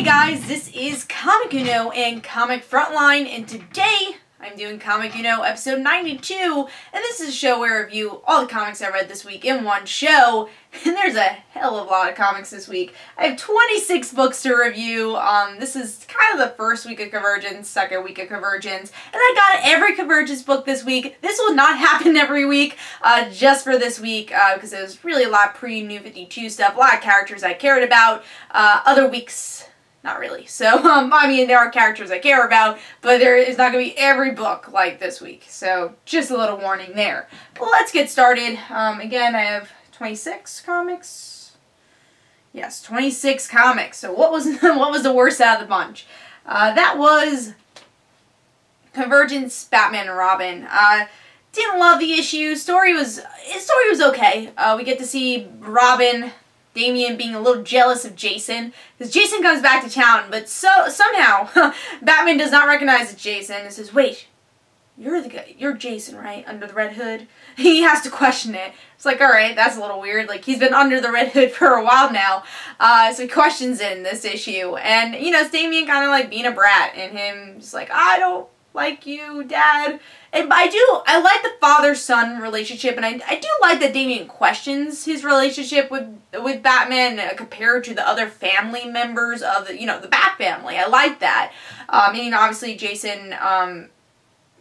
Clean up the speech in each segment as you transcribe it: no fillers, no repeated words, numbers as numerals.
guys, this is Comic Uno and Comic Frontline, and today I'm doing Comic Uno episode 92, and this is a show where I review all the comics I read this week in one show, and there's a hell of a lot of comics this week. I have 26 books to review. This is kind of the first week of Convergence, second week of Convergence, and I got every Convergence book this week. This will not happen every week, just for this week, because it was really a lot of pre-New 52 stuff, a lot of characters I cared about. Other weeks, not really. So, I mean, there are characters I care about, but there is not going to be every book like this week. So, just a little warning there. But let's get started. Again, I have 26 comics. Yes, 26 comics. So, what was the worst out of the bunch? That was Convergence Batman and Robin. Didn't love the issue. Story was okay. We get to see Robin, Damian being a little jealous of Jason, because Jason comes back to town, but somehow Batman does not recognize it's Jason and says, "Wait, you're the guy, you're Jason, right? Under the red hood?" He has to question it. It's like, alright, that's a little weird. Like, he's been under the red hood for a while now, so he questions it in this issue. And, you know, it's Damian kind of like being a brat, and him just like, "I don't like you, Dad." And I like the father-son relationship, and I do like that Damian questions his relationship with Batman compared to the other family members of the Bat family. I like that. And obviously Jason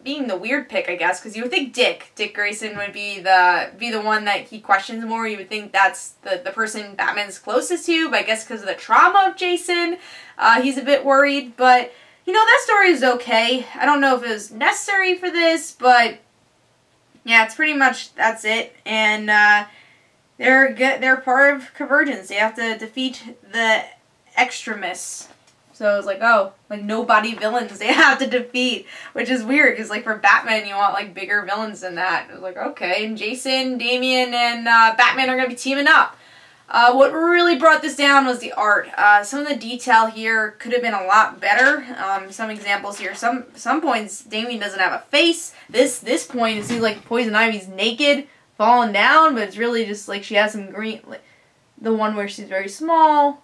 being the weird pick, I guess, because you would think Dick Grayson would be the one that he questions more. You would think that's the person Batman's closest to, but I guess because of the trauma of Jason, he's a bit worried, but you know, that story is okay. I don't know if it was necessary for this, but yeah, it's pretty much, that's it. And they're part of Convergence. They have to defeat the extremists. So it's like, oh, like nobody villains they have to defeat, which is weird because like for Batman you want like bigger villains than that. It was like, okay, and Jason, Damian, and Batman are gonna be teaming up. What really brought this down was the art. Some of the detail here could have been a lot better. Some examples here. Some points, Damian doesn't have a face. This point, it seems like Poison Ivy's naked, falling down, but it's really just like she has some green. Like, the one where she's very small,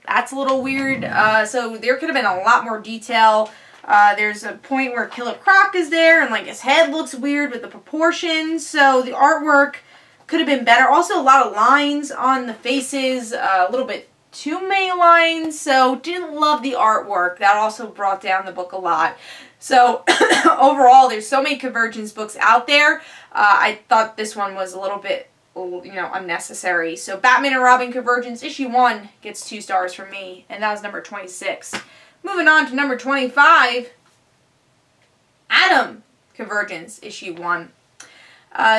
that's a little weird. So there could have been a lot more detail. There's a point where Killer Croc is there, and like his head looks weird with the proportions. So the artwork could have been better. Also, a lot of lines on the faces, a little bit too many lines, so didn't love the artwork. That also brought down the book a lot. So, overall, there's so many Convergence books out there. I thought this one was a little bit, unnecessary. So, Batman and Robin Convergence, issue 1 gets 2 stars from me, and that was number 26. Moving on to number 25, Atom Convergence, issue 1.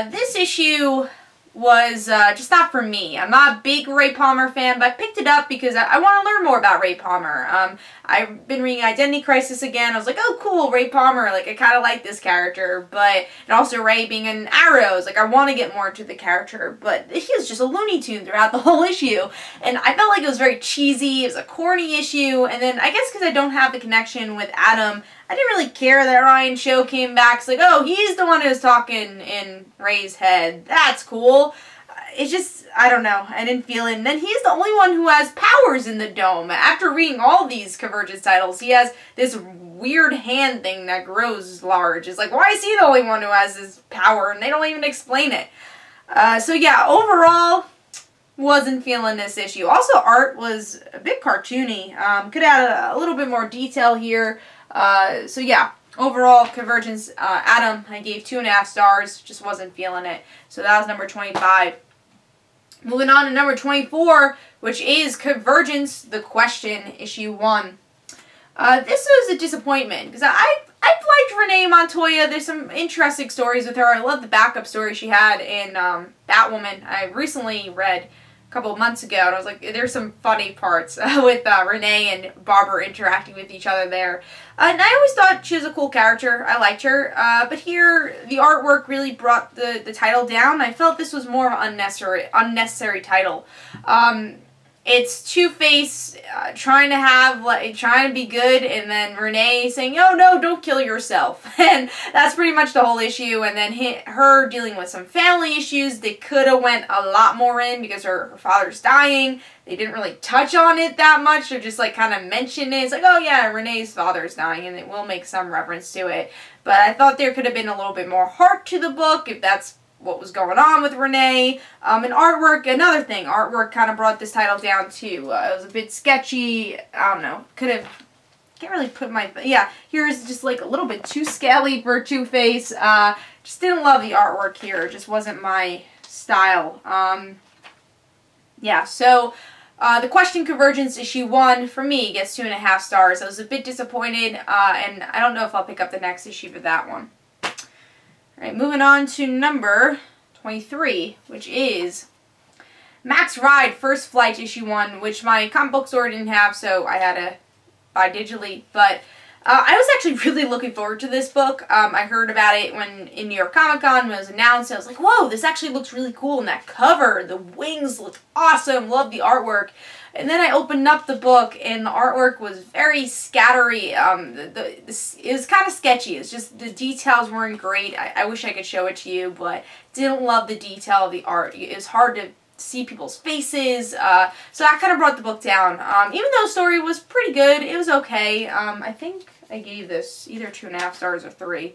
This issue was just not for me. I'm not a big Ray Palmer fan, but I picked it up because I want to learn more about Ray Palmer. I've been reading Identity Crisis again. I was like, oh cool, Ray Palmer, like I kind of like this character, and also Ray being an Arrows, like I want to get more into the character, but he was just a Looney Tune throughout the whole issue, and I felt like it was very cheesy, it was a corny issue, and then I guess because I don't have the connection with Atom, I didn't really care that Ryan Sho came back. It's like, oh, he's the one who's talking in Ray's head. That's cool. It's just, I don't know. I didn't feel it. And then he's the only one who has powers in the dome. After reading all these Convergence titles, he has this weird hand thing that grows large. It's like, why is he the only one who has this power? And they don't even explain it. So yeah, overall, wasn't feeling this issue. Also, art was a bit cartoony. Could add a little bit more detail here. So yeah, overall, Convergence Atom, I gave 2.5 stars, just wasn't feeling it. So that was number 25. Moving on to number 24, which is Convergence The Question, issue 1. This was a disappointment, because I've liked Renee Montoya. There's some interesting stories with her. I love the backup story she had in Batwoman. I recently read couple of months ago, and I was like, there's some funny parts with Renee and Barbara interacting with each other there. And I always thought she was a cool character. I liked her. But here, the artwork really brought the title down. I felt this was more of an unnecessary title. it's Two-Face trying to be good, and then Renee saying, "Oh no, don't kill yourself," and that's pretty much the whole issue. And then her dealing with some family issues. They could have went a lot more in because her father's dying. They didn't really touch on it that much, or just like kind of mention it. It's like, oh yeah, Renee's father's dying, and it will make some reference to it. But I thought there could have been a little bit more heart to the book if that's what was going on with Renee. And artwork, another thing, artwork kind of brought this title down too. It was a bit sketchy. I don't know. Can't really put my, yeah, here's just like a little bit too scally for Two-Face. Just didn't love the artwork here. It just wasn't my style. Yeah, so The Question Convergence issue 1 for me gets 2.5 stars. I was a bit disappointed, and I don't know if I'll pick up the next issue for that one. Alright, moving on to number 23, which is Max Ride First Flight issue 1, which my comic book store didn't have, so I had to buy digitally. But I was actually really looking forward to this book. I heard about it when in New York Comic Con when it was announced. I was like, whoa, this actually looks really cool. And that cover, the wings looked awesome. Love the artwork. And then I opened up the book, and the artwork was very scattery. It was kind of sketchy. It's just the details weren't great. I wish I could show it to you, but didn't love the detail of the art. It was hard to see people's faces, so that kind of brought the book down. Even though the story was pretty good, it was okay. I think I gave this either 2.5 stars or 3.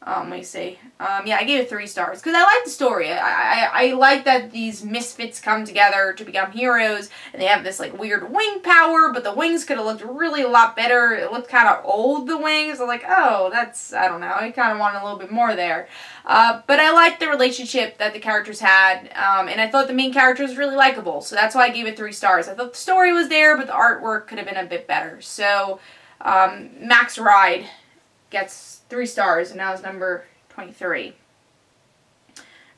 Let me see. Yeah, I gave it 3 stars because I like the story. I like that these misfits come together to become heroes, and they have this like weird wing power, but the wings could have looked really a lot better. It looked kind of old, the wings. I'm like, oh, that's, I don't know. I kind of wanted a little bit more there. But I liked the relationship that the characters had, and I thought the main character was really likable, so that's why I gave it 3 stars. I thought the story was there, but the artwork could have been a bit better. So, Max Ride gets 3 stars, and now it's number 23.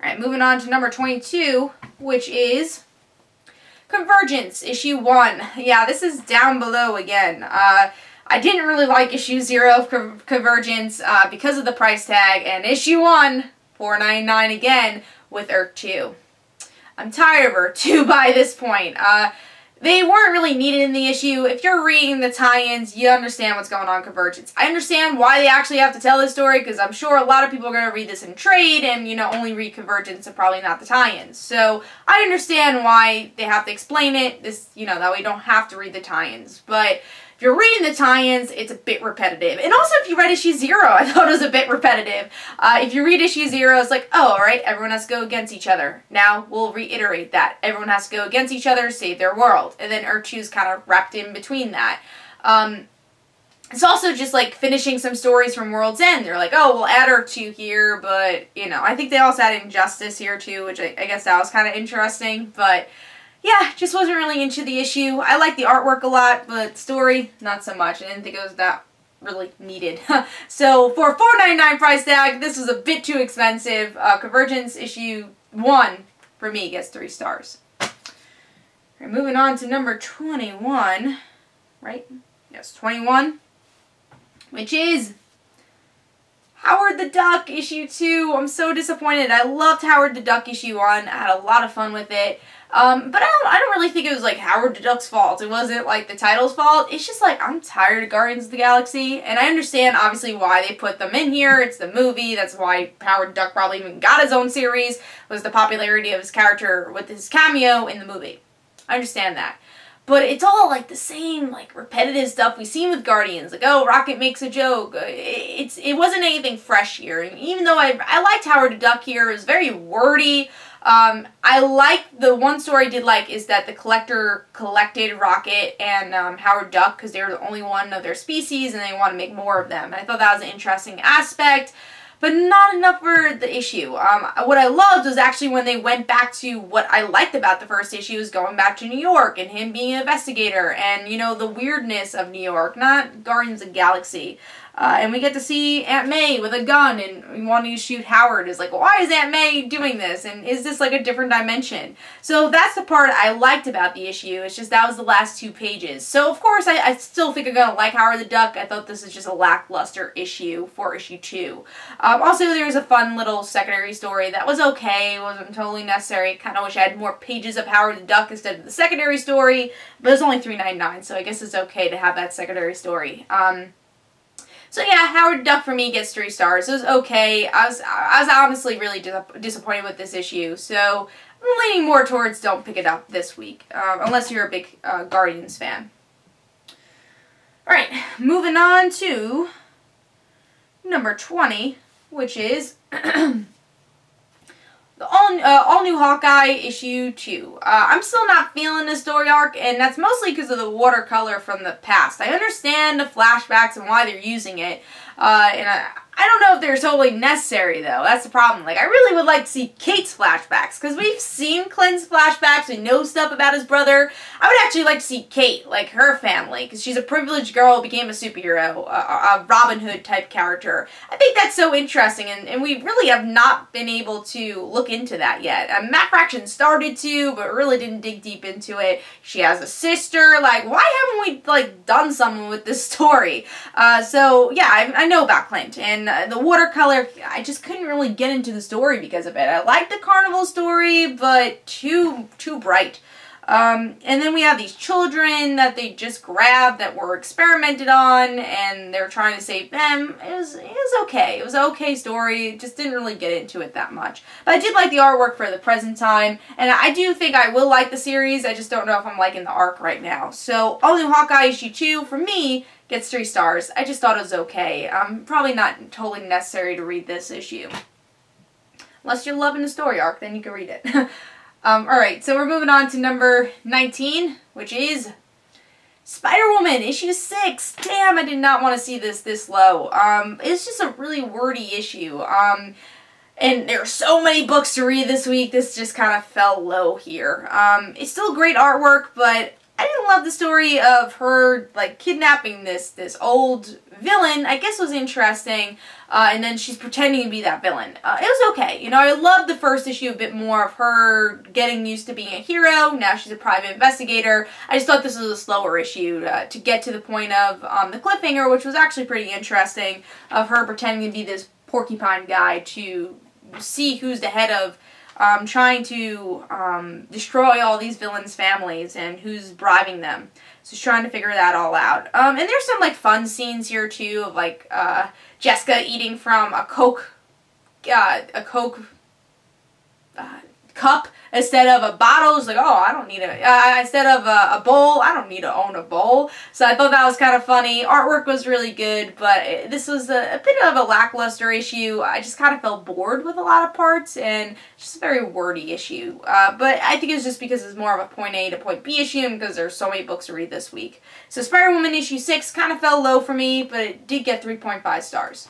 Alright, moving on to number 22, which is Convergence, issue 1. Yeah, this is down below again. I didn't really like issue 0 of Convergence because of the price tag, and issue 1, $4.99 again, with Earth 2. I'm tired of Earth 2 by this point. They weren't really needed in the issue. If you're reading the tie-ins, you understand what's going on in Convergence. I understand why they actually have to tell this story, because I'm sure a lot of people are going to read this in trade and, you know, only read Convergence and probably not the tie-ins. So, I understand why they have to explain it, you know, that way you don't have to read the tie-ins. But if you're reading the tie-ins, it's a bit repetitive. And also, if you read issue 0, I thought it was a bit repetitive. If you read issue 0, it's like, oh, alright, everyone has to go against each other. Now, we'll reiterate that. Everyone has to go against each other, save their world. And then Earth 2 is kind of wrapped in between that. It's also just, like, finishing some stories from World's End. They're like, oh, we'll add Earth 2 here, but, you know, I think they also added Injustice here, too, which I guess that was kind of interesting, but yeah, just wasn't really into the issue. I like the artwork a lot, but story, not so much. I didn't think it was that really needed. So, for a $4.99 price tag, this was a bit too expensive. Convergence issue 1, for me, gets 3 stars. Alright, moving on to number 21, right? Yes, 21, which is Howard the Duck issue 2. I'm so disappointed. I loved Howard the Duck issue 1. I had a lot of fun with it. But I don't really think it was like Howard the Duck's fault. It wasn't like the title's fault. It's just like I'm tired of Guardians of the Galaxy, and I understand obviously why they put them in here. It's the movie. That's why Howard the Duck probably even got his own series, was the popularity of his character with his cameo in the movie. I understand that. But it's all like the same, like repetitive stuff we've seen with Guardians. Like, oh, Rocket makes a joke. It wasn't anything fresh here. And even though I liked Howard the Duck here, it was very wordy. I like the one story I did like is that the Collector collected Rocket and Howard Duck because they were the only one of their species and they want to make more of them. And I thought that was an interesting aspect, but not enough for the issue. What I loved was actually when they went back to what I liked about the first issue, is going back to New York and him being an investigator and, you know, the weirdness of New York, not Guardians of the Galaxy. And we get to see Aunt May with a gun and wanting to shoot Howard. Is like, why is Aunt May doing this? And is this like a different dimension? So that's the part I liked about the issue. It's just that was the last 2 pages. So of course I still think I'm going to like Howard the Duck. I thought this is just a lackluster issue for issue 2. Also, there was a fun little secondary story that was okay. It wasn't totally necessary. Kind of wish I had more pages of Howard the Duck instead of the secondary story. But it was only $3.99, so I guess it's okay to have that secondary story. So yeah, Howard the Duck for me gets 3 stars. It was okay. I was honestly really disappointed with this issue, so I'm leaning more towards don't pick it up this week, unless you're a big Guardians fan. Alright, moving on to number 20, which is the all-new Hawkeye issue 2. I'm still not feeling this story arc, and that's mostly because of the watercolor from the past. I understand the flashbacks and why they're using it, and I don't know if they're totally necessary, though. That's the problem. Like, I really would like to see Kate's flashbacks, because we've seen Clint's flashbacks, we know stuff about his brother. I would actually like to see Kate, like, her family, because she's a privileged girl, became a superhero, a Robin Hood type character. I think that's so interesting, and we really have not been able to look into that yet. Matt Fraction started to, but really didn't dig deep into it. She has a sister. Like, why haven't we, like, done something with this story? So, yeah, I know about Clint, and the watercolor, I just couldn't really get into the story because of it. I like the carnival story, but too bright. And then we have these children that they just grabbed that were experimented on, and they're trying to save them. It was okay. It was an okay story. Just didn't really get into it that much. But I did like the artwork for the present time, and I do think I will like the series. I just don't know if I'm liking the arc right now. So, All New Hawkeye issue 2, for me, gets 3 stars. I just thought it was okay. Probably not totally necessary to read this issue. Unless you're loving the story arc, then you can read it. Alright, so we're moving on to number 19, which is Spider-Woman, issue 6. Damn, I did not want to see this low. It's just a really wordy issue. And there are so many books to read this week, this just kind of fell low here. It's still great artwork, but I didn't love the story of her, like, kidnapping this old villain. I guess was interesting, and then she's pretending to be that villain. It was okay. You know, I loved the first issue a bit more of her getting used to being a hero. Now she's a private investigator. I just thought this was a slower issue to get to the point of the cliffhanger, which was actually pretty interesting, of her pretending to be this porcupine guy to see who's the head of trying to destroy all these villains' families and who's bribing them. So she's trying to figure that all out. And there's some, like, fun scenes here, too, of, like, Jessica eating from a Coke cup instead of a bottle. It's like, oh, I don't need instead of a bowl, I don't need to own a bowl. So I thought that was kind of funny. Artwork was really good, but this was a bit of a lackluster issue. I just kind of felt bored with a lot of parts, and just a very wordy issue. But I think it's just because it's more of a point A to point B issue, and because there's so many books to read this week. So Spider-Woman issue 6 kind of fell low for me, but it did get 3.5 stars.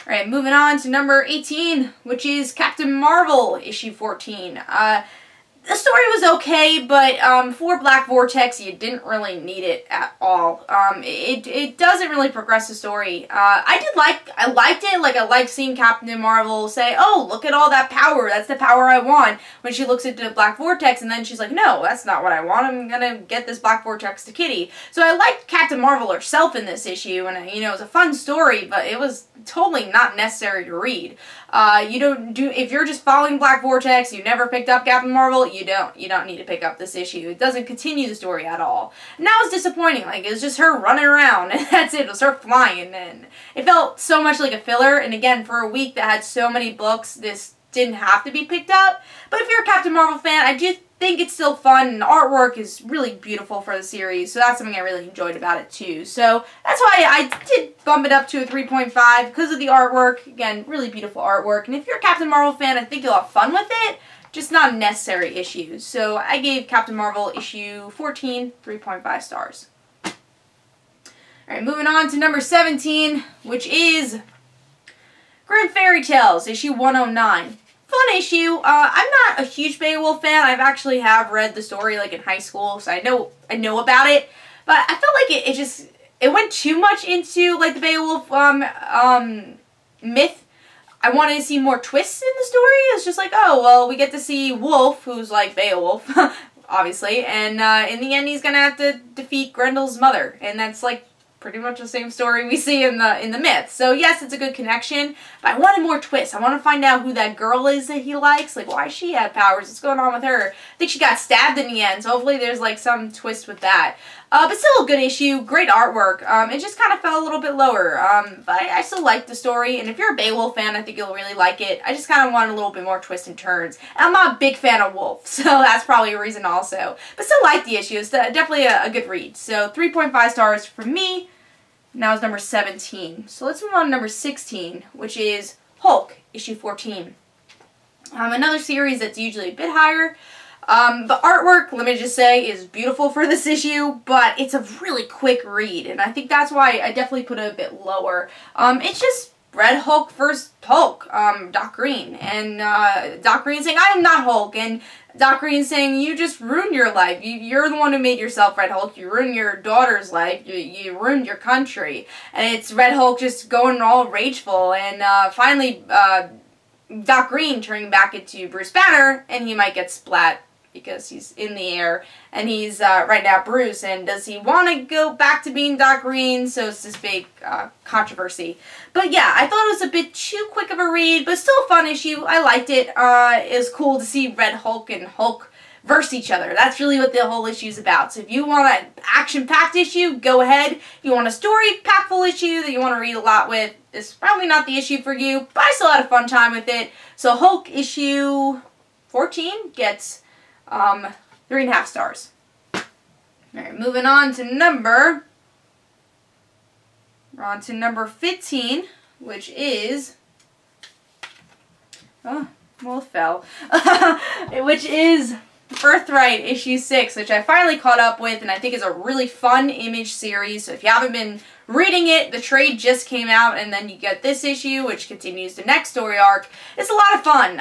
Alright, moving on to number 18, which is Captain Marvel, issue 14. The story was okay, but for Black Vortex, you didn't really need it at all. It doesn't really progress the story. I liked it. Like, I liked seeing Captain Marvel say, oh, look at all that power. That's the power I want. When she looks at the Black Vortex, and then she's like, no, that's not what I want. I'm gonna get this Black Vortex to Kitty. So I liked Captain Marvel herself in this issue, and, you know, it was a fun story, but it was totally not necessary to read. If you're just following Black Vortex, you never picked up Captain Marvel, you don't need to pick up this issue. It doesn't continue the story at all. And that was disappointing. Like, it was just her running around, and that's it. It was her flying, and it felt so much like a filler. And again, for a week that had so many books, this didn't have to be picked up. But if you're a Captain Marvel fan, I do think it's still fun, and the artwork is really beautiful for the series, so that's something I really enjoyed about it too. So that's why I did bump it up to a 3.5, because of the artwork. Again, really beautiful artwork, and if you're a Captain Marvel fan, I think you'll have fun with it, just not necessary issues. So I gave Captain Marvel issue 14 3.5 stars. Alright, moving on to number 17, which is Grimm Fairy Tales, issue 109. Fun issue. I'm not a huge Beowulf fan. I've actually read the story, like, in high school, so I know about it. But I felt like it went too much into like the Beowulf myth. I wanted to see more twists in the story. It's just like, oh, well, we get to see Wolf, who's like Beowulf, obviously, and in the end he's gonna have to defeat Grendel's mother, and that's like pretty much the same story we see in the myth. So yes, it's a good connection, but I wanted more twists. I want to find out who that girl is that he likes. Like, why does she have powers? What's going on with her? I think she got stabbed in the end, so hopefully there's like some twist with that. But still a good issue, great artwork. It just kind of fell a little bit lower, but I still like the story, and if you're a Beowulf fan, I think you'll really like it. I just kind of wanted a little bit more twists and turns. And I'm not a big fan of Wolf, so that's probably a reason also. But still like the issue. It's definitely a good read. So 3.5 stars for me. Now is number 17. So let's move on to number 16, which is Hulk, issue 14. Another series that's usually a bit higher. The artwork, let me just say, is beautiful for this issue, but it's a really quick read, and I think that's why I definitely put it a bit lower. It's just Red Hulk versus Hulk, Doc Green, and Doc Green saying, I am not Hulk, and Doc Green saying, you just ruined your life. You're the one who made yourself Red Hulk. You ruined your daughter's life. You ruined your country. And it's Red Hulk just going all rageful, and finally Doc Green turning back into Bruce Banner, and he might get splat because he's in the air, and he's right now Bruce, and does he want to go back to being Doc Green? So it's this big controversy. But yeah, I thought it was a bit too quick of a read, but still a fun issue. I liked it. It was cool to see Red Hulk and Hulk verse each other. That's really what the whole issue is about. So if you want an action-packed issue, go ahead. If you want a story-packful issue that you want to read a lot with, it's probably not the issue for you, but I still had a fun time with it. So Hulk issue 14 gets 3.5 stars. Alright, moving on to number 15, which is, oh, well, it fell, which is Birthright issue 6, which I finally caught up with, and I think is a really fun Image series. So if you haven't been reading it, the trade just came out, and then you get this issue, which continues the next story arc. It's a lot of fun.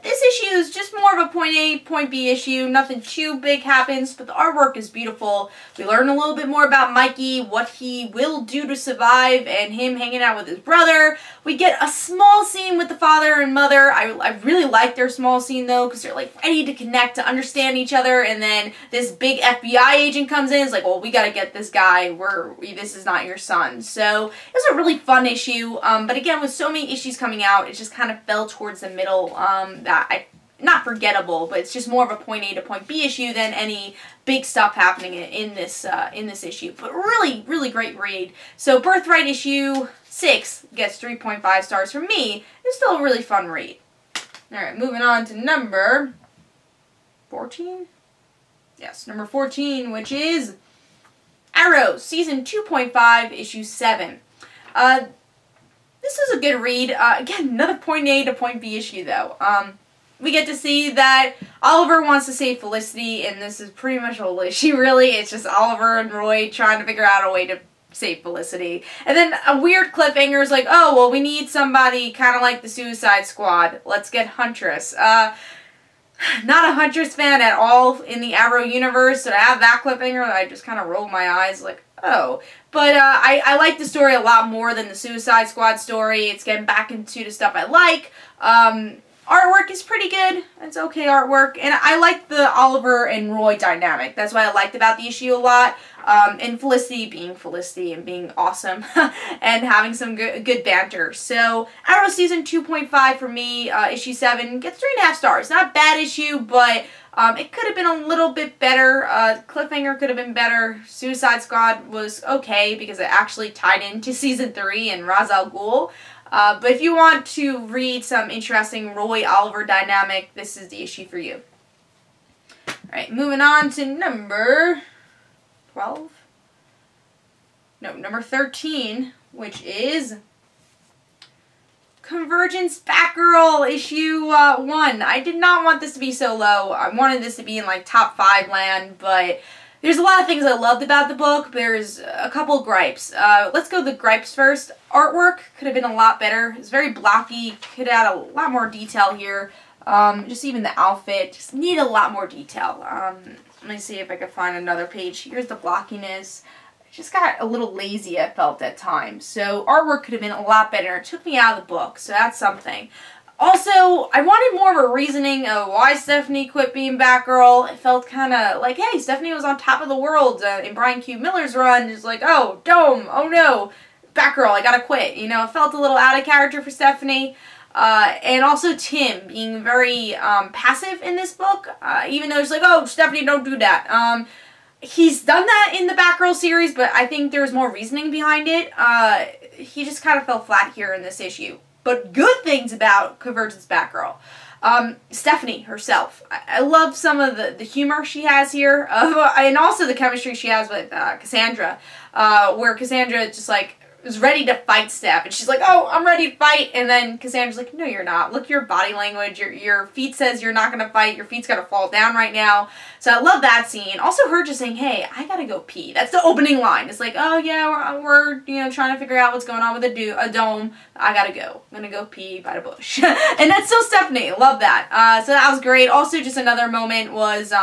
This issue is just more of a point A, point B issue. Nothing too big happens, but the artwork is beautiful. We learn a little bit more about Mikey, what he will do to survive, and him hanging out with his brother. We get a small scene with the father and mother. I really like their small scene, though, because they're like ready to connect, to understand each other, and then this big FBI agent comes in. It's like, well, we gotta get this guy. This is not your son. So it was a really fun issue, but again, with so many issues coming out, it just kind of fell towards the middle. Not forgettable, but it's just more of a point A to point B issue than any big stuff happening in this issue. But really, really great read. So Birthright issue 6 gets 3.5 stars from me. It's still a really fun read. Alright, moving on to number 14? Yes, number 14, which is Arrow, Season 2.5, Issue 7. This is a good read. Again, another point A to point B issue, though. We get to see that Oliver wants to save Felicity, and this is pretty much the whole issue, really. It's just Oliver and Roy trying to figure out a way to save Felicity. And then a weird cliffhanger is like, oh, well, we need somebody kind of like the Suicide Squad. Let's get Huntress. Not a Huntress fan at all in the Arrow universe, so to have that cliffhanger, I just kind of rolled my eyes like, oh. But I like the story a lot more than the Suicide Squad story. It's getting back into the stuff I like. Artwork is pretty good. It's okay artwork. And I like the Oliver and Roy dynamic. That's what I liked about the issue a lot. And Felicity being Felicity and being awesome. And having some good banter. So, Arrow Season 2.5 for me. Issue 7 gets 3.5 stars. Not a bad issue, but it could have been a little bit better. Cliffhanger could have been better. Suicide Squad was okay because it actually tied into Season 3 and Ra's al Ghul. But if you want to read some interesting Roy-Oliver dynamic, this is the issue for you. Alright, moving on to number 12? No, number 13, which is Convergence Batgirl, issue 1. I did not want this to be so low. I wanted this to be in like top 5 land, but there's a lot of things I loved about the book. There's a couple gripes. Let's go the gripes first. Artwork could have been a lot better. It's very blocky. Could add a lot more detail here. Just even the outfit. Just need a lot more detail. Let me see if I can find another page. Here's the blockiness. just got a little lazy, I felt, at times. So artwork could have been a lot better. It took me out of the book, so that's something. Also, I wanted more of a reasoning of why Stephanie quit being Batgirl. It felt kind of like, hey, Stephanie was on top of the world in Brian Q. Miller's run. It's like, oh, Dome, oh no, Batgirl, I gotta quit. You know, it felt a little out of character for Stephanie. And also Tim being very passive in this book, even though it's like, oh, Stephanie, don't do that. He's done that in the Batgirl series, but I think there's more reasoning behind it. He just kind of fell flat here in this issue. But good things about Convergence Batgirl. Stephanie herself. I love some of the humor she has here, and also the chemistry she has with Cassandra, where Cassandra just like is ready to fight Steph, and she's like, oh, I'm ready to fight, and then Cassandra's like, no, you're not. Look at your body language. Your feet says you're not going to fight. Your feet's got to fall down right now. So I love that scene. Also her just saying, hey, I gotta go pee. That's the opening line. It's like, oh yeah, we're you know, trying to figure out what's going on with a dome. I gotta go. I'm gonna go pee by the bush. And that's so Stephanie. Love that. So that was great. Also just another moment was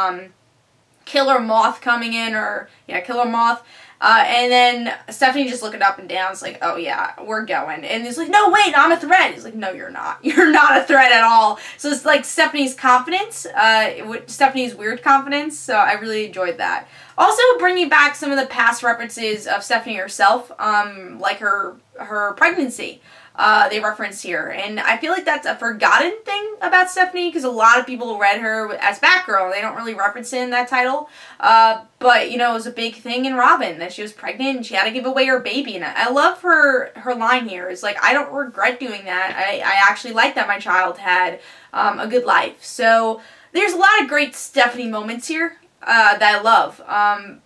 Killer Moth coming in, or yeah, Killer Moth. And then Stephanie just looking up and down. It's like, oh yeah, we're going. And he's like, no, wait, I'm a threat. He's like, no, you're not. You're not a threat at all. So it's like Stephanie's confidence, Stephanie's weird confidence. So I really enjoyed that. Also bringing back some of the past references of Stephanie herself, like her pregnancy. They referenced here, and I feel like that's a forgotten thing about Stephanie, because a lot of people read her as Batgirl, and they don't really reference it in that title, but, you know, it was a big thing in Robin, that she was pregnant, and she had to give away her baby, and I love her line here. It's like, I don't regret doing that. I actually like that my child had a good life. So there's a lot of great Stephanie moments here that I love,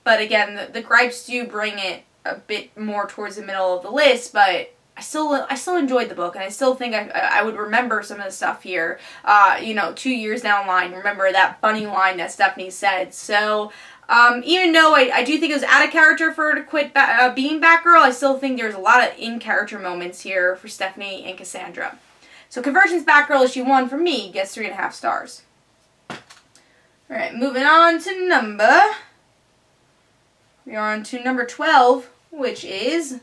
but again, the gripes do bring it a bit more towards the middle of the list, but I still enjoyed the book, and I still think I would remember some of the stuff here, you know, 2 years down the line, remember that funny line that Stephanie said. So, even though I do think it was out of character for her to quit being Batgirl, I still think there's a lot of in-character moments here for Stephanie and Cassandra. So, Convergence Batgirl issue 1 from me gets 3.5 stars. Alright, moving on to number 12, which is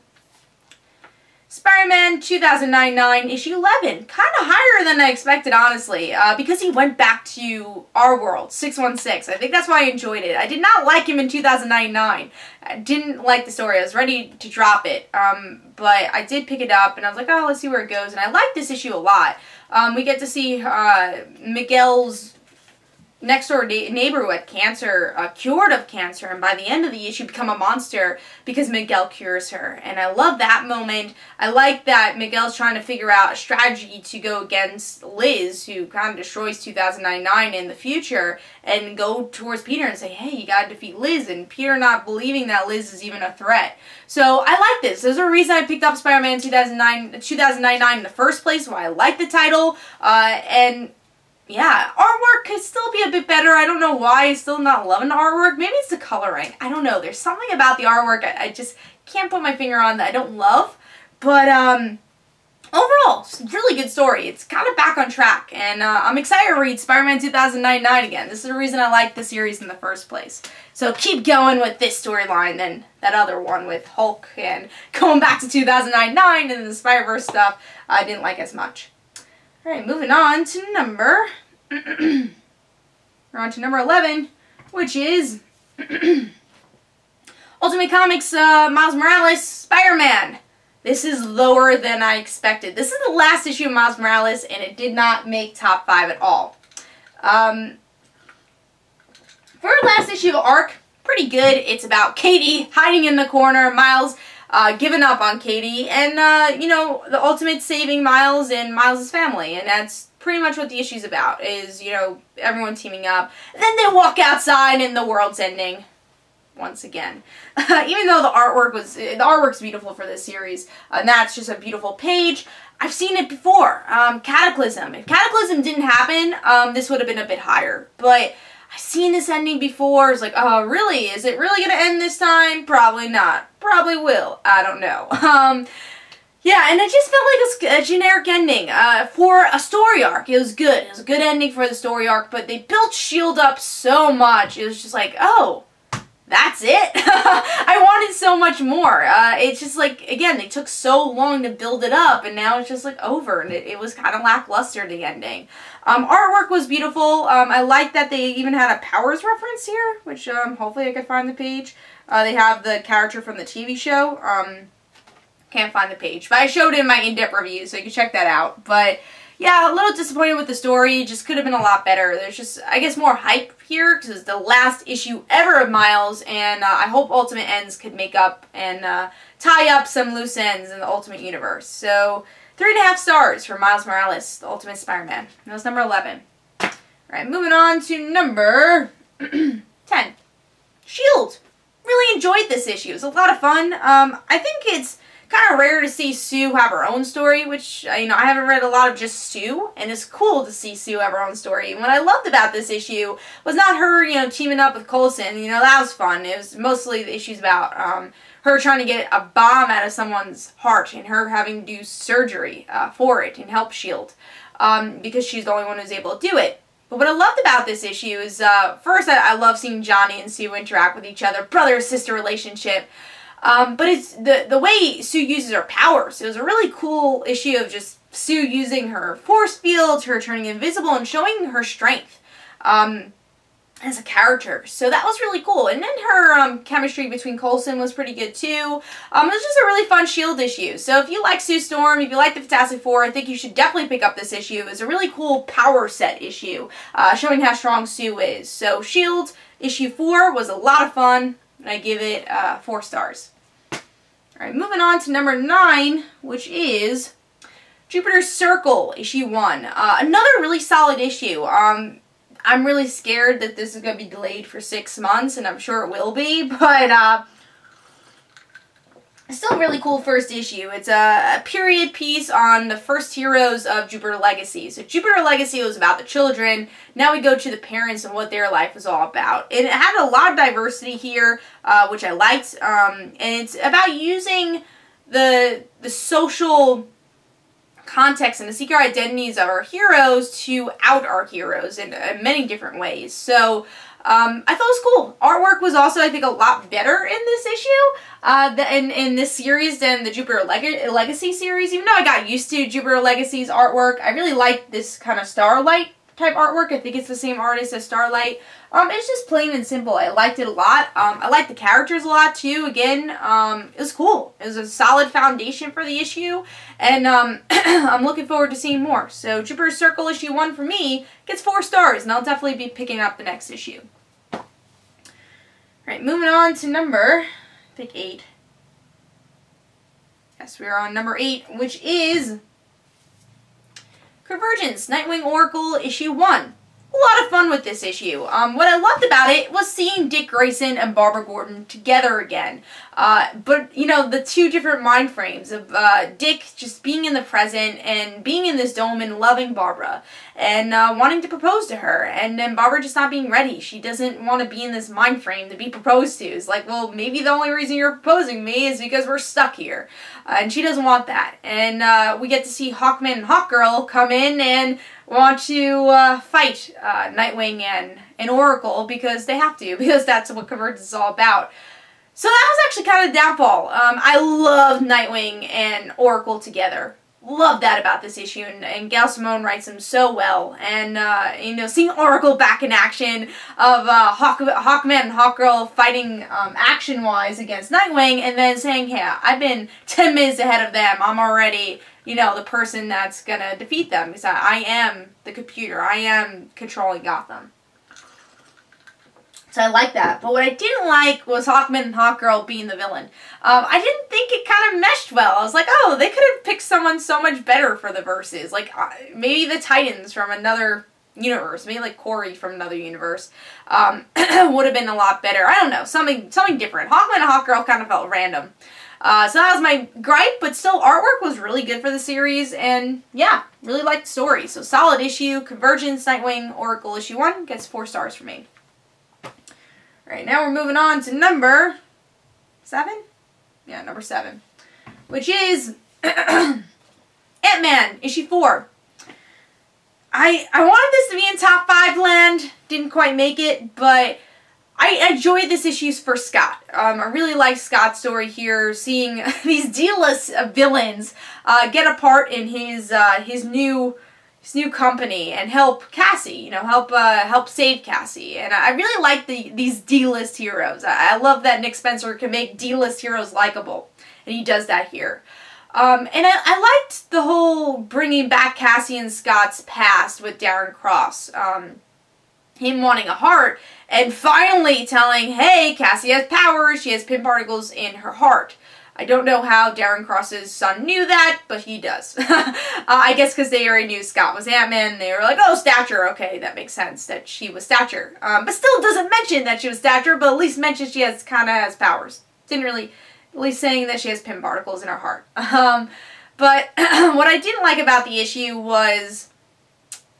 Spider-Man 2009 issue 11. Kind of higher than I expected, honestly, because he went back to our world, 616. I think that's why I enjoyed it. I did not like him in 2009. I didn't like the story. I was ready to drop it, but I did pick it up, and I was like, oh, let's see where it goes. And I like this issue a lot. We get to see Miguel's next-door neighbor who had cancer, cured of cancer, and by the end of the issue become a monster because Miguel cures her. And I love that moment. I like that Miguel's trying to figure out a strategy to go against Liz, who kind of destroys 2099 in the future, and go towards Peter and say, hey, you gotta defeat Liz, and Peter not believing that Liz is even a threat. So I like this. There's a reason I picked up Spider-Man 2099 in the first place, why I like the title, and yeah, artwork could still be a bit better. I don't know why I'm still not loving the artwork. Maybe it's the coloring. I don't know. There's something about the artwork I just can't put my finger on that I don't love. But overall, it's a really good story. It's kind of back on track. And I'm excited to read Spider-Man 2099 again. This is the reason I like the series in the first place. So keep going with this storyline than that other one with Hulk and going back to 2099 and the Spider-Verse stuff I didn't like as much. Alright, moving on to number 11, which is Ultimate Comics Miles Morales Spider-Man. This is lower than I expected. This is the last issue of Miles Morales, and it did not make top 5 at all. For last issue of Arc, pretty good. It's about Katie hiding in the corner, Miles giving up on Katie, and, you know, the ultimate saving Miles and Miles' family, and that's pretty much what the issue's about, is, you know, everyone teaming up. And then they walk outside and the world's ending once again. Even though the artwork's beautiful for this series, and that's just a beautiful page. I've seen it before. Cataclysm. If Cataclysm didn't happen, this would have been a bit higher, but I've seen this ending before. It's like, oh, really? Is it really going to end this time? Probably not. Probably will. I don't know. Yeah, and it just felt like a generic ending for a story arc. It was good. It was a good ending for the story arc, but they built S.H.I.E.L.D. up so much. It was just like, oh, that's it? I wanted been so much more. It's just like, again, they took so long to build it up, and now it's just like over, and it was kind of lackluster, the ending. Artwork was beautiful. I like that they even had a Powers reference here, which hopefully I could find the page. They have the character from the TV show. Can't find the page, but I showed it in my in-depth review, so you can check that out. But yeah, a little disappointed with the story. Just could have been a lot better. There's just, I guess, more hype here because it's the last issue ever of Miles, and I hope Ultimate Ends could make up and tie up some loose ends in the Ultimate Universe. So 3.5 stars for Miles Morales, the Ultimate Spider-Man. That was number 11. All right, moving on to number 10. S.H.I.E.L.D. Really enjoyed this issue. It was a lot of fun. I think it's kind of rare to see Sue have her own story, which, I haven't read a lot of just Sue, and it's cool to see Sue have her own story. And what I loved about this issue was not her, teaming up with Coulson. That was fun. It was mostly the issues about her trying to get a bomb out of someone's heart and her having to do surgery for it and help S.H.I.E.L.D. Because she's the only one who's able to do it. But what I loved about this issue is, first, I love seeing Johnny and Sue interact with each other, brother-sister relationship. But it's the way Sue uses her powers. It was a really cool issue of just Sue using her force fields, her turning invisible, and showing her strength as a character. So that was really cool. And then her chemistry between Coulson was pretty good too. It was just a really fun S.H.I.E.L.D. issue. So if you like Sue Storm, if you like the Fantastic Four, I think you should definitely pick up this issue. It's a really cool power set issue showing how strong Sue is. So S.H.I.E.L.D. issue 4 was a lot of fun. And I give it 4 stars. Alright, moving on to number 9, which is Jupiter's Circle, issue 1. Another really solid issue. I'm really scared that this is going to be delayed for 6 months, and I'm sure it will be, but it's still a really cool first issue. It's a period piece on the first heroes of Jupiter Legacy. So Jupiter Legacy was about the children. Now we go to the parents and what their life was all about. And it had a lot of diversity here, which I liked. And it's about using the social context and the secret identities of our heroes to out our heroes in many different ways. So I thought it was cool. Artwork was also, I think, a lot better in this issue, in this series than the Jupiter Legacy series. Even though I got used to Jupiter Legacy's artwork, I really like this kind of Starlight type artwork. I think it's the same artist as Starlight. It's just plain and simple. I liked it a lot. I liked the characters a lot too. Again, it was cool. It was a solid foundation for the issue, and I'm looking forward to seeing more. So Jupiter's Circle issue 1 for me gets 4 stars, and I'll definitely be picking up the next issue. Alright, moving on to number, I think 8. Yes, we are on number 8, which is Convergence Nightwing Oracle issue 1. A lot of fun with this issue. What I loved about it was seeing Dick Grayson and Barbara Gordon together again. But, the two different mind frames of Dick just being in the present and being in this dome and loving Barbara and wanting to propose to her. And then Barbara just not being ready. She doesn't want to be in this mind frame to be proposed to. It's like, well, maybe the only reason you're proposing me is because we're stuck here. And she doesn't want that. And we get to see Hawkman and Hawkgirl come in and want to fight Nightwing and Oracle because they have to, because that's what Convergence is all about. So that was actually kind of the downfall. I love Nightwing and Oracle together. Love that about this issue, and Gail Simone writes them so well. And, seeing Oracle back in action of Hawkman and Hawkgirl fighting action-wise against Nightwing, and then saying, hey, I've been 10 minutes ahead of them. I'm already, the person that's going to defeat them. Because I am the computer. I am controlling Gotham. So I like that. But what I didn't like was Hawkman and Hawkgirl being the villain. I didn't think it kind of meshed well. I was like, oh, they could have picked someone so much better for the verses. Like, maybe the Titans from another universe. Maybe like Corey from another universe. Would have been a lot better. I don't know. Something different. Hawkman and Hawkgirl kind of felt random. So that was my gripe, but still artwork was really good for the series, and yeah, really liked the story. So solid issue. Convergence Nightwing Oracle issue 1 gets 4 stars for me. Alright, now we're moving on to number 7? Yeah, number 7. Which is Ant-Man, issue 4. I wanted this to be in top 5 land. Didn't quite make it, but I enjoyed this issue for Scott. I really like Scott's story here, seeing these D-list villains get a part in his new company and help Cassie, you know, help save Cassie. And I really like these D-list heroes. I love that Nick Spencer can make D-list heroes likable, and he does that here. And I liked the whole bringing back Cassie and Scott's past with Darren Cross. Him wanting a heart and finally telling, hey, Cassie has powers, she has pin particles in her heart. I don't know how Darren Cross's son knew that, but he does. I guess because they already knew Scott was Ant-Man, they were like, oh, Stature, okay, that makes sense that she was Stature. But still doesn't mention that she was Stature, but at least mentions she kind of has powers. Didn't really, at least saying that she has pin particles in her heart. But what I didn't like about the issue was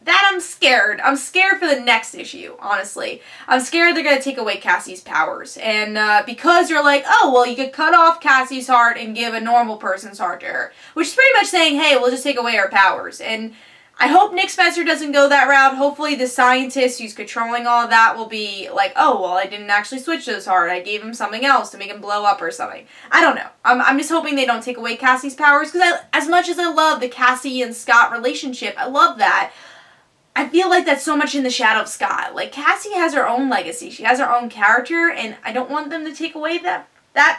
that I'm scared. I'm scared for the next issue, honestly. I'm scared they're going to take away Cassie's powers. And because you're like, oh, well, you could cut off Cassie's heart and give a normal person's heart to her. Which is pretty much saying, hey, we'll just take away her powers. And I hope Nick Spencer doesn't go that route. Hopefully the scientist who's controlling all of that will be like, oh, well, I didn't actually switch his heart. I gave him something else to make him blow up or something. I don't know. I'm just hoping they don't take away Cassie's powers. Because as much as I love the Cassie and Scott relationship, I love that. I feel like that's so much in the shadow of Scott. Like, Cassie has her own legacy. She has her own character, and I don't want them to take away that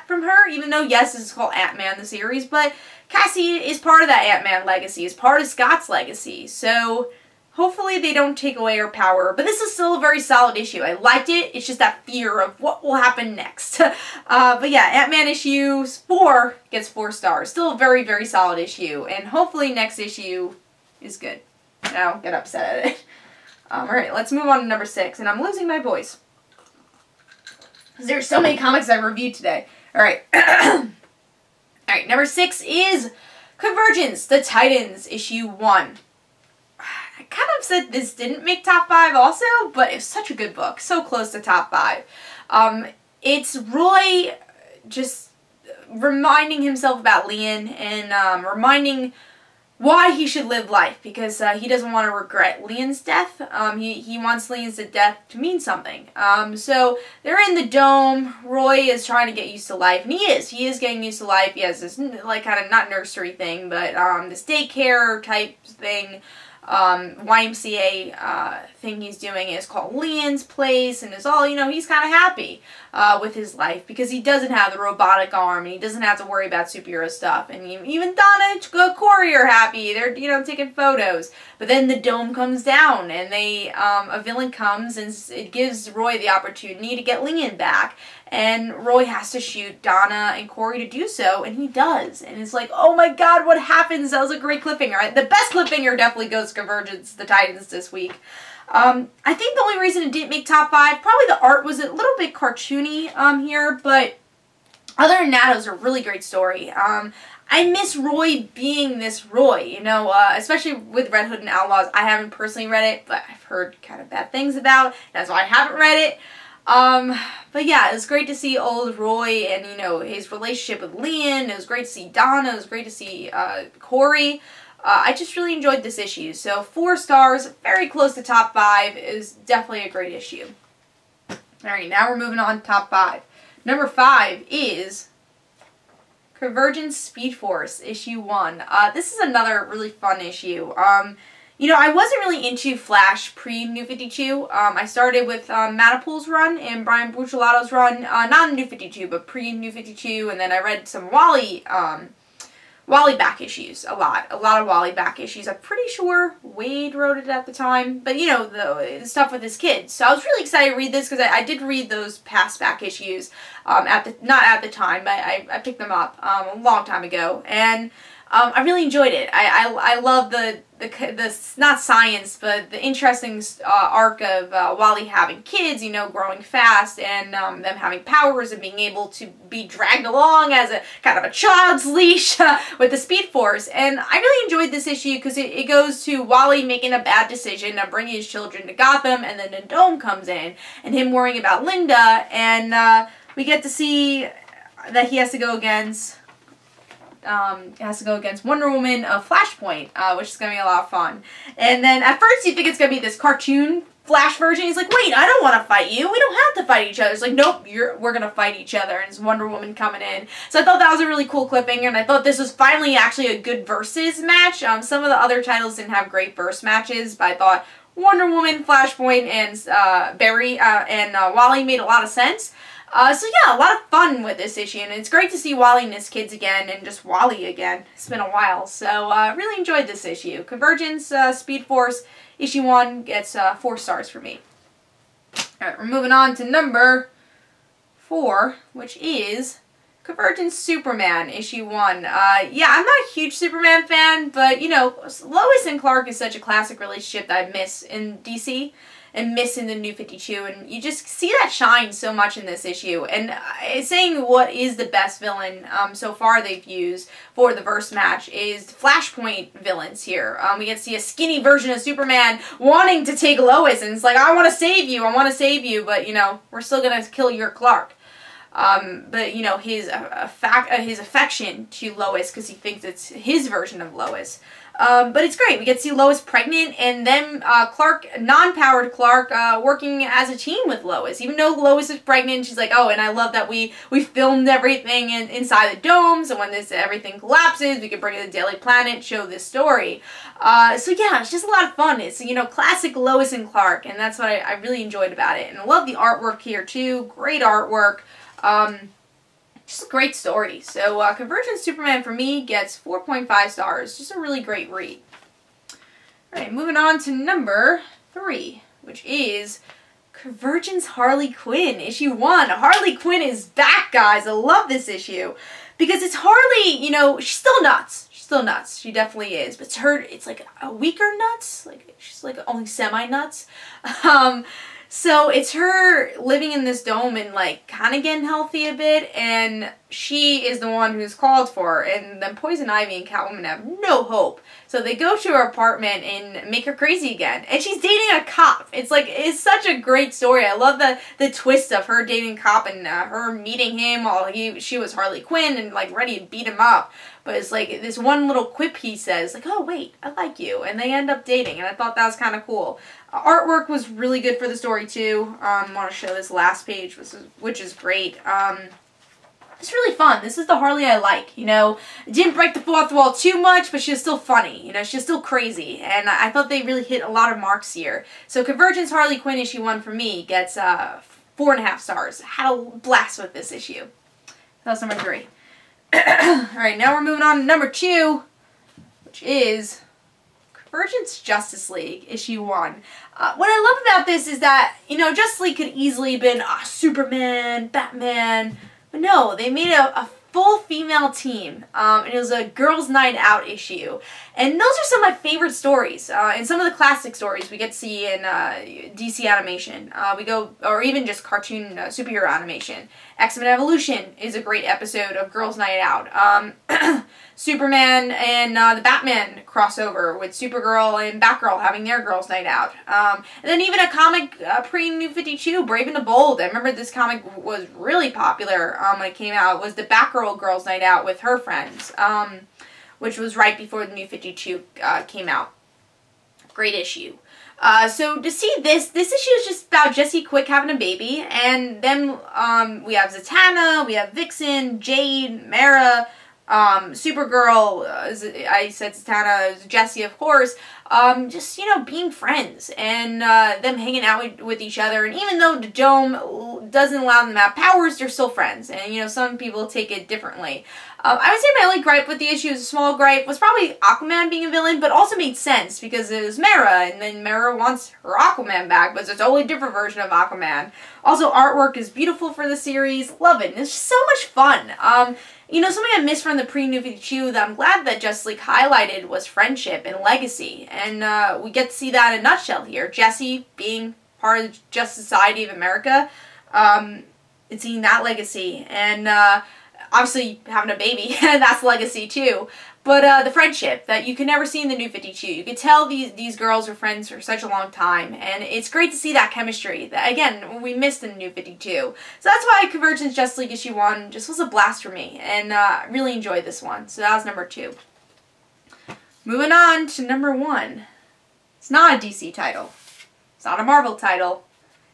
from her, even though, yes, this is called Ant-Man, the series, but Cassie is part of that Ant-Man legacy, is part of Scott's legacy, so hopefully they don't take away her power. But this is still a very solid issue. I liked it. It's just that fear of what will happen next. But yeah, Ant-Man issue 4 gets 4 stars. Still a very, very solid issue, and hopefully next issue is good. I don't get upset at it. Alright, let's move on to number 6. And I'm losing my voice. Because there's so many comics I reviewed today. Alright. Alright, number 6 is Convergence The Titans, issue 1. I kind of said this didn't make top 5 also, but it's such a good book. So close to top 5. It's Roy just reminding himself about Lian and reminding why he should live life, because he doesn't want to regret Lian's death. He wants Lian's death to mean something. So they're in the dome. Roy is trying to get used to life, and he is getting used to life. He has this, like, kind of, not nursery thing, but this daycare type thing, YMCA thing he's doing is called Lian's Place, and it's all, you know, he's kind of happy with his life because he doesn't have the robotic arm and he doesn't have to worry about superhero stuff. And even Donna and Corey are happy. They're, you know, taking photos. But then the dome comes down and a villain comes and it gives Roy the opportunity to get Lian back. And Roy has to shoot Donna and Corey to do so, and he does. And it's like, oh my god, what happens? That was a great cliffhanger. The best cliffhanger definitely goes to Convergence The Titans this week. I think the only reason it didn't make top 5, probably the art was a little bit cartoony here, but other than that, it was a really great story. I miss Roy being this Roy, you know, especially with Red Hood and Outlaws. I haven't personally read it, but I've heard kind of bad things about it. That's why I haven't read it. But yeah, it was great to see old Roy and, you know, his relationship with Lian. It was great to see Donna. It was great to see Corey. I just really enjoyed this issue. So 4 stars, very close to top 5. It was definitely a great issue. Alright, now we're moving on to top 5. Number 5 is Convergence Speed Force, issue 1. This is another really fun issue. You know, I wasn't really into Flash pre-New 52. I started with Matapool's run and Brian Bucciolato's run, not in New 52, but pre-New 52, and then I read some Wally back issues, a lot of Wally back issues. I'm pretty sure Wade wrote it at the time, but you know, the stuff with his kids. So I was really excited to read this because I did read those past back issues, not at the time, but I picked them up a long time ago, and I really enjoyed it. I love the not science, but the interesting arc of Wally having kids, you know, growing fast, and them having powers and being able to be dragged along as a kind of a child's leash with the Speed Force. And I really enjoyed this issue because it goes to Wally making a bad decision of bringing his children to Gotham, and then the Dome comes in, and him worrying about Linda, and we get to see that he has to go against Wonder Woman of Flashpoint, which is going to be a lot of fun. And then at first you think it's going to be this cartoon Flash version, he's like, wait, I don't want to fight you. We don't have to fight each other. It's like, nope, we're going to fight each other. And it's Wonder Woman coming in. So I thought that was a really cool cliffhanger, and I thought this was finally actually a good versus match. Some of the other titles didn't have great verse matches, but I thought Wonder Woman, Flashpoint, and Barry and Wally made a lot of sense. So yeah, a lot of fun with this issue, and it's great to see Wally and his kids again, and just Wally again. It's been a while, so really enjoyed this issue. Convergence Speed Force issue 1 gets 4 stars for me. Alright, we're moving on to number 4, which is Convergence Superman issue 1. Yeah, I'm not a huge Superman fan, but you know, Lois and Clark is such a classic relationship that I miss in DC. And miss in the New 52, and you just see that shine so much in this issue. And saying what is the best villain so far they've used for the verse match is Flashpoint villains here. We get to see a skinny version of Superman wanting to take Lois, and it's like, I want to save you, but you know, we're still gonna kill your Clark. But you know, his affection to Lois, because he thinks it's his version of Lois. But it's great. We get to see Lois pregnant, and then Clark, non-powered Clark, working as a team with Lois. Even though Lois is pregnant, she's like, oh, and I love that we filmed everything inside the dome, so when everything collapses, we can bring it to the Daily Planet, show this story. So yeah, it's just a lot of fun. It's, you know, classic Lois and Clark, and that's what I really enjoyed about it. And I love the artwork here, too. Great artwork. Just a great story. So Convergence Superman for me gets 4.5 stars. Just a really great read. Alright, moving on to number 3, which is Convergence Harley Quinn, issue 1. Harley Quinn is back, guys. I love this issue. Because it's Harley, you know, she's still nuts. She's still nuts. She definitely is. But it's like a weaker nuts. Like, she's like only semi-nuts. So it's her living in this dome and like kind of getting healthy a bit, and she is the one who's called for, and then Poison Ivy and Catwoman have no hope. So they go to her apartment and make her crazy again, and she's dating a cop. It's like, it's such a great story. I love the twist of her dating a cop and her meeting him while she was Harley Quinn and like ready to beat him up. But it's like this one little quip he says, like, oh wait, I like you, and they end up dating, and I thought that was kind of cool. Artwork was really good for the story too. I want to show this last page, which is great. It's really fun. This is the Harley I like, you know. It didn't break the fourth wall too much, but she was still funny, you know. She's still crazy, and I thought they really hit a lot of marks here. So Convergence Harley Quinn issue 1 for me gets 4.5 stars. Had a blast with this issue. That was number 3. Alright, now we're moving on to number 2, which is Convergence Justice League, issue 1. What I love about this is that, you know, Justice League could easily have been Superman, Batman, but no, they made a full female team, and it was a girls' night out issue. And those are some of my favorite stories, and some of the classic stories we get to see in DC animation. Or even just cartoon superhero animation. X-Men Evolution is a great episode of Girls' Night Out. Superman and the Batman crossover with Supergirl and Batgirl having their Girls' Night Out. And then even a comic pre-New 52, Brave and the Bold. I remember this comic was really popular when it came out. It was the Batgirl Girls' Night Out with her friends, which was right before the New 52 came out. Great issue. So to see this issue is just about Jesse Quick having a baby, and then we have Zatanna, we have Vixen, Jade, Mara, Supergirl, I said Zatanna, Jesse of course, just, you know, being friends, and them hanging out with each other, and even though the Dome doesn't allow them to have powers, they're still friends, and, you know, some people take it differently. I would say my only gripe with the issue, is a small gripe, was probably Aquaman being a villain, but also made sense, because it was Mara, and then Mara wants her Aquaman back, but it's a totally different version of Aquaman. Also, artwork is beautiful for the series, love it, and it's just so much fun. You know, something I missed from the pre-New 52 that I'm glad that Justice League highlighted was friendship and legacy, and we get to see that in a nutshell here. Jesse being part of the Justice Society of America, and seeing that legacy, and obviously having a baby, that's legacy too. But the friendship that you can never see in the New 52. You could tell these girls were friends for such a long time, and it's great to see that chemistry that, again, we missed in the New 52. So that's why Convergence Justice League issue 1 just was a blast for me, and really enjoyed this one. So that was number 2. Moving on to number 1. It's not a DC title. It's not a Marvel title.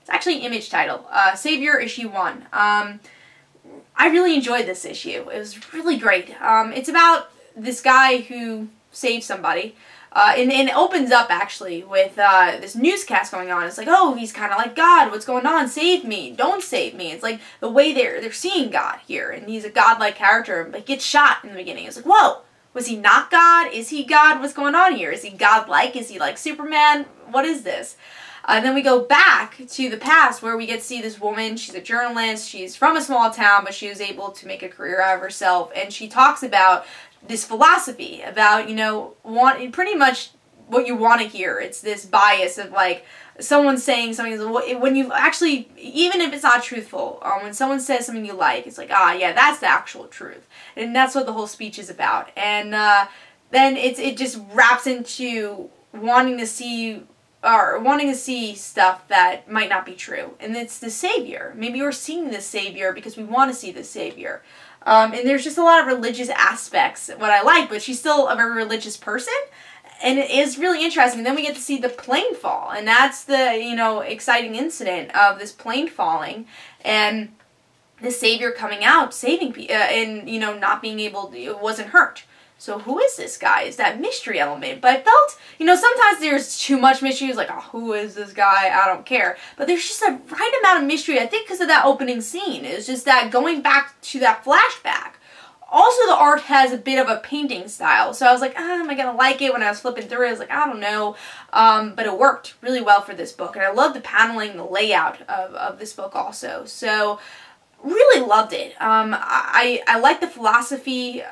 It's actually an Image title. Savior issue 1. I really enjoyed this issue. It was really great. It's about this guy who saved somebody. And it opens up, actually, with this newscast going on. It's like, oh, he's kind of like God. What's going on? Save me. Don't save me. It's like the way they're seeing God here. And he's a godlike character, but he gets shot in the beginning. It's like, whoa, was he not God? Is he God? What's going on here? Is he godlike? Is he like Superman? What is this? And then we go back to the past where we get to see this woman. She's a journalist. She's from a small town, but she was able to make a career out of herself. And she talks about this philosophy about, you know, pretty much what you want to hear. It's this bias of like someone saying something, when you actually, even if it's not truthful, when someone says something you like, it's like, ah, yeah, that's the actual truth. And that's what the whole speech is about. And then it just wraps into wanting to see stuff that might not be true. And it's the Savior. Maybe we're seeing the Savior because we want to see the Savior. And there's just a lot of religious aspects, what I like, but she's still a very religious person. And it is really interesting. And then we get to see the plane fall. And that's the, you know, exciting incident of this plane falling. And the Savior coming out, saving people, and, you know, not being able to, it wasn't hurt. So who is this guy? Is that mystery element? But I felt, you know, sometimes there's too much mystery. It's like, oh, who is this guy? I don't care. But there's just a right amount of mystery, I think, because of that opening scene. It's just that going back to that flashback. Also, the art has a bit of a painting style. So I was like, am I going to like it? When I was flipping through it, I was like, I don't know. But it worked really well for this book. And I love the paneling, the layout of this book also. So really loved it. I like the philosophy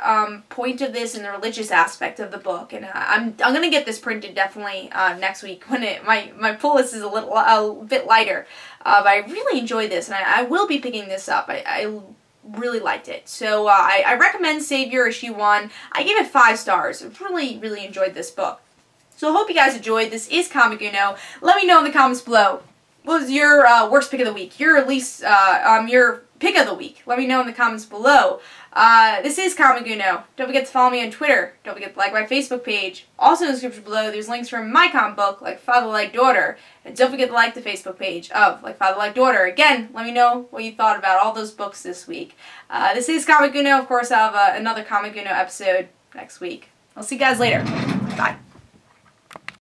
point of this and the religious aspect of the book, and I'm gonna get this printed definitely next week when my pull list is a bit lighter. But I really enjoyed this, and I will be picking this up. I really liked it. So I recommend Savior issue 1. I gave it 5 stars. I really enjoyed this book. So I hope you guys enjoyed. This is Comic Uno. Let me know in the comments below. What was your worst pick of the week? Your least, your pick of the week. Let me know in the comments below. This is Comic Uno. Don't forget to follow me on Twitter. Don't forget to like my Facebook page. Also in the description below, there's links from my comic book, Like Father Like Daughter. And don't forget to like the Facebook page of Like Father Like Daughter. Again, let me know what you thought about all those books this week. This is Comic Uno. Of course, I'll have another Comic Uno episode next week. I'll see you guys later.